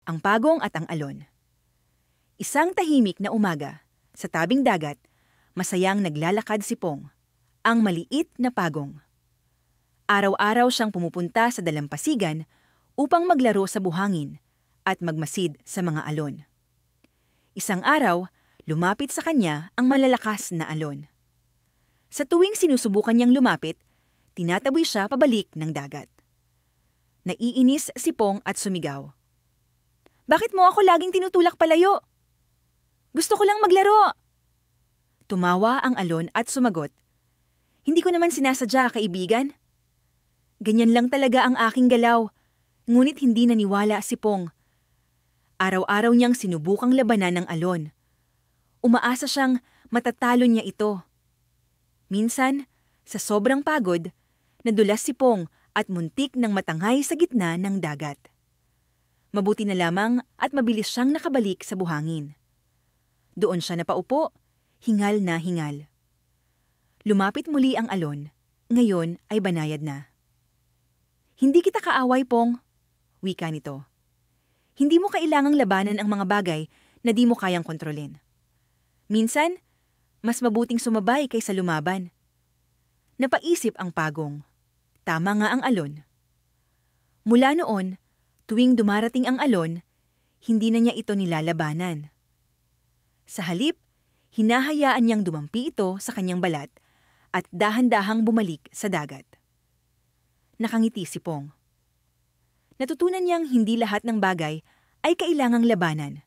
Ang Pagong at ang Alon. Isang tahimik na umaga, sa tabing dagat, masayang naglalakad si Pong, ang maliit na pagong. Araw-araw siyang pumupunta sa dalampasigan upang maglaro sa buhangin at magmasid sa mga alon. Isang araw, lumapit sa kanya ang malalakas na alon. Sa tuwing sinusubukan niyang lumapit, tinataboy siya pabalik ng dagat. Naiinis si Pong at sumigaw. "Bakit mo ako laging tinutulak palayo? Gusto ko lang maglaro!" Tumawa ang alon at sumagot, "Hindi ko naman sinasadya, kaibigan. Ganyan lang talaga ang aking galaw." Ngunit hindi naniwala si Pong. Araw-araw niyang sinubukang labanan ng alon. Umaasa siyang matatalo niya ito. Minsan, sa sobrang pagod, nadulas si Pong at muntik ng matangay sa gitna ng dagat. Mabuti na lamang at mabilis siyang nakabalik sa buhangin. Doon siya napaupo, hingal na hingal. Lumapit muli ang alon, ngayon ay banayad na. "Hindi kita kaaway, Pong," wika nito. "Hindi mo kailangang labanan ang mga bagay na di mo kayang kontrolin. Minsan, mas mabuting sumabay kaysa lumaban." Napaisip ang pagong. Tama nga ang alon. Mula noon, tuwing dumarating ang alon, hindi na niya ito nilalabanan. Sa halip, hinahayaan niyang dumampi ito sa kanyang balat at dahan-dahang bumalik sa dagat. Nakangiti si Pong. Natutunan niyang hindi lahat ng bagay ay kailangang labanan.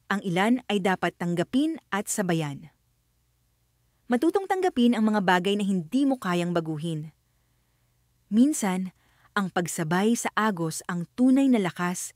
Ang ilan ay dapat tanggapin at sabayan. Matutong tanggapin ang mga bagay na hindi mo kayang baguhin. Minsan, ang pagsabay sa agos ang tunay na lakas